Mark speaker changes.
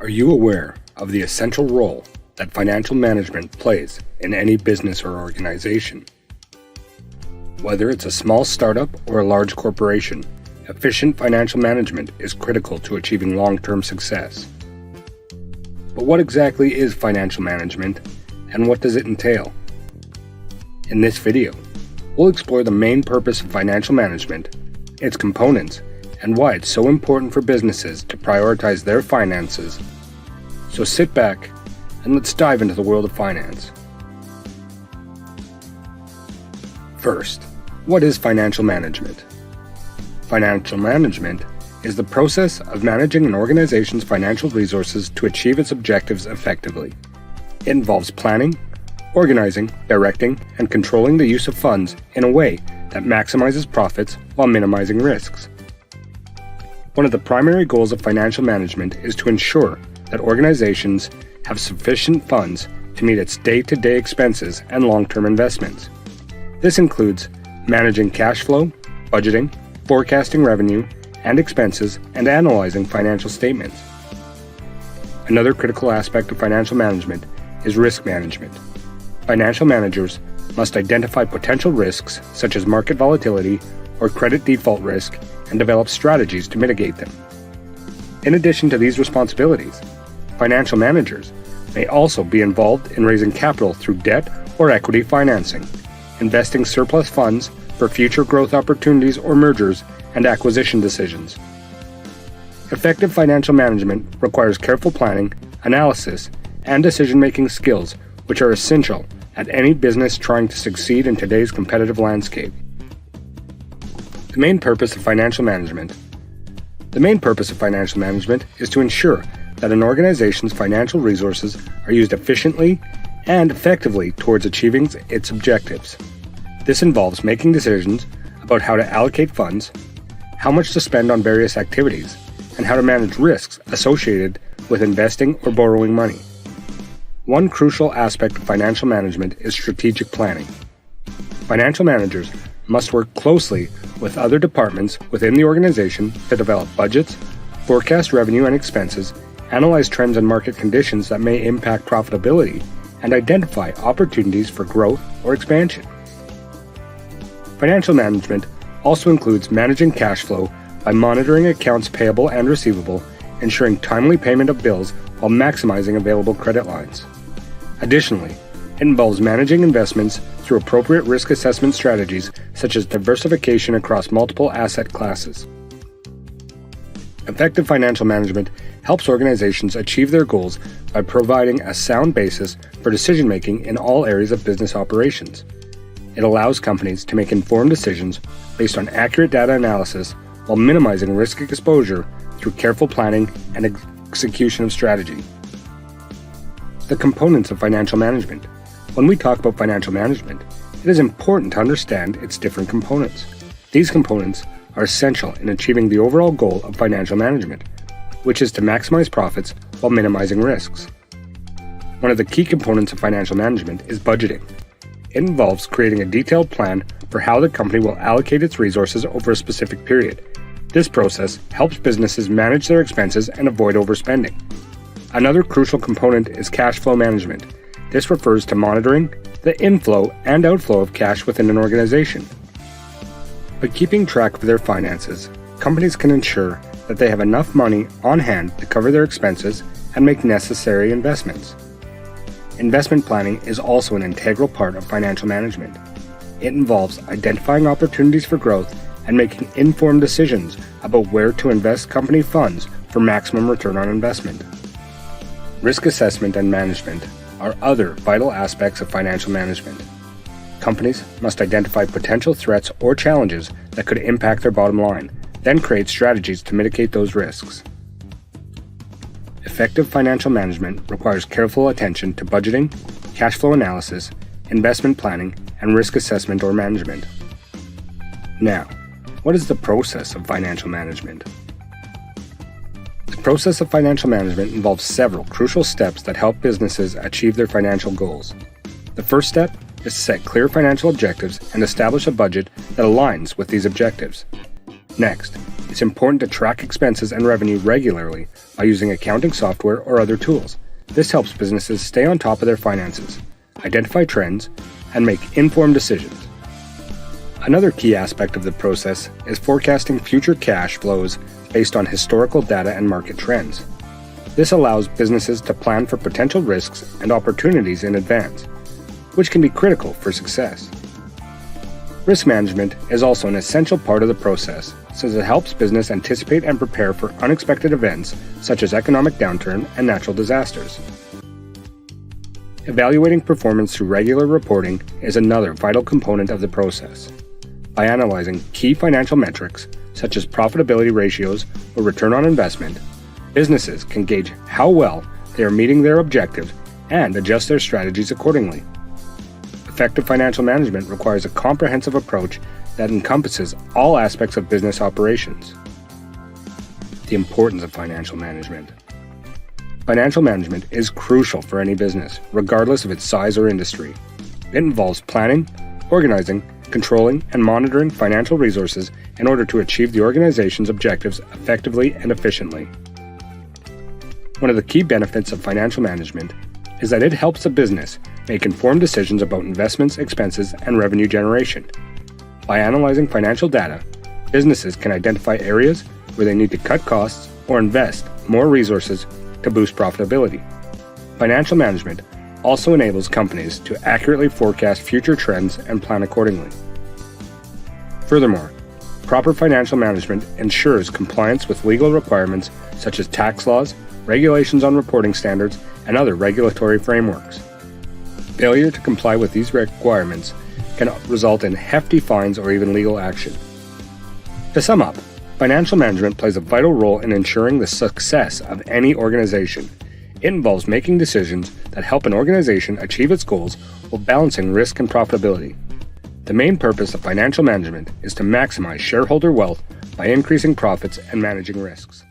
Speaker 1: Are you aware of the essential role that financial management plays in any business or organization? Whether it's a small startup or a large corporation, efficient financial management is critical to achieving long-term success. But what exactly is financial management, and what does it entail? In this video, we'll explore the main purpose of financial management, its components, and why it's so important for businesses to prioritize their finances. So sit back and let's dive into the world of finance. First, what is financial management? Financial management is the process of managing an organization's financial resources to achieve its objectives effectively. It involves planning, organizing, directing, and controlling the use of funds in a way that maximizes profits while minimizing risks. One of the primary goals of financial management is to ensure that organizations have sufficient funds to meet its day-to-day expenses and long-term investments. This includes managing cash flow, budgeting, forecasting revenue and expenses, and analyzing financial statements. Another critical aspect of financial management is risk management. Financial managers must identify potential risks such as market volatility or credit default risk and develop strategies to mitigate them. In addition to these responsibilities, financial managers may also be involved in raising capital through debt or equity financing, investing surplus funds for future growth opportunities or mergers and acquisition decisions. Effective financial management requires careful planning, analysis, and decision-making skills which are essential at any business trying to succeed in today's competitive landscape. The main purpose of financial management is to ensure that an organization's financial resources are used efficiently and effectively towards achieving its objectives. This involves making decisions about how to allocate funds, how much to spend on various activities, and how to manage risks associated with investing or borrowing money. One crucial aspect of financial management is strategic planning. Financial managers must work closely with other departments within the organization to develop budgets, forecast revenue and expenses, analyze trends and market conditions that may impact profitability, and identify opportunities for growth or expansion. Financial management also includes managing cash flow by monitoring accounts payable and receivable, ensuring timely payment of bills while maximizing available credit lines. Additionally, it involves managing investments through appropriate risk assessment strategies such as diversification across multiple asset classes. Effective financial management helps organizations achieve their goals by providing a sound basis for decision-making in all areas of business operations. It allows companies to make informed decisions based on accurate data analysis while minimizing risk exposure through careful planning and execution of strategy. The components of financial management. When we talk about financial management, it is important to understand its different components. These components are essential in achieving the overall goal of financial management, which is to maximize profits while minimizing risks. One of the key components of financial management is budgeting. It involves creating a detailed plan for how the company will allocate its resources over a specific period. This process helps businesses manage their expenses and avoid overspending. Another crucial component is cash flow management. This refers to monitoring the inflow and outflow of cash within an organization. By keeping track of their finances, companies can ensure that they have enough money on hand to cover their expenses and make necessary investments. Investment planning is also an integral part of financial management. It involves identifying opportunities for growth and making informed decisions about where to invest company funds for maximum return on investment. Risk assessment and management are other vital aspects of financial management. Companies must identify potential threats or challenges that could impact their bottom line, then create strategies to mitigate those risks. Effective financial management requires careful attention to budgeting, cash flow analysis, investment planning, and risk assessment or management. Now, what is the process of financial management? The process of financial management involves several crucial steps that help businesses achieve their financial goals. The first step is to set clear financial objectives and establish a budget that aligns with these objectives. Next, It's important to track expenses and revenue regularly by using accounting software or other tools. This helps businesses stay on top of their finances, identify trends, and make informed decisions. Another key aspect of the process is forecasting future cash flows based on historical data and market trends. This allows businesses to plan for potential risks and opportunities in advance, which can be critical for success. Risk management is also an essential part of the process, since it helps business anticipate and prepare for unexpected events such as economic downturn and natural disasters. Evaluating performance through regular reporting is another vital component of the process. By analyzing key financial metrics, such as profitability ratios or return on investment, businesses can gauge how well they are meeting their objectives and adjust their strategies accordingly. Effective financial management requires a comprehensive approach that encompasses all aspects of business operations. The importance of financial management. Financial management is crucial for any business, regardless of its size or industry. It involves planning, organizing, controlling, and monitoring financial resources in order to achieve the organization's objectives effectively and efficiently. One of the key benefits of financial management is that it helps a business make informed decisions about investments, expenses, and revenue generation. By analyzing financial data, businesses can identify areas where they need to cut costs or invest more resources to boost profitability. Financial management also enables companies to accurately forecast future trends and plan accordingly. Furthermore, proper financial management ensures compliance with legal requirements such as tax laws, regulations on reporting standards, and other regulatory frameworks. Failure to comply with these requirements can result in hefty fines or even legal action. To sum up, financial management plays a vital role in ensuring the success of any organization. It involves making decisions that help an organization achieve its goals while balancing risk and profitability. The main purpose of financial management is to maximize shareholder wealth by increasing profits and managing risks.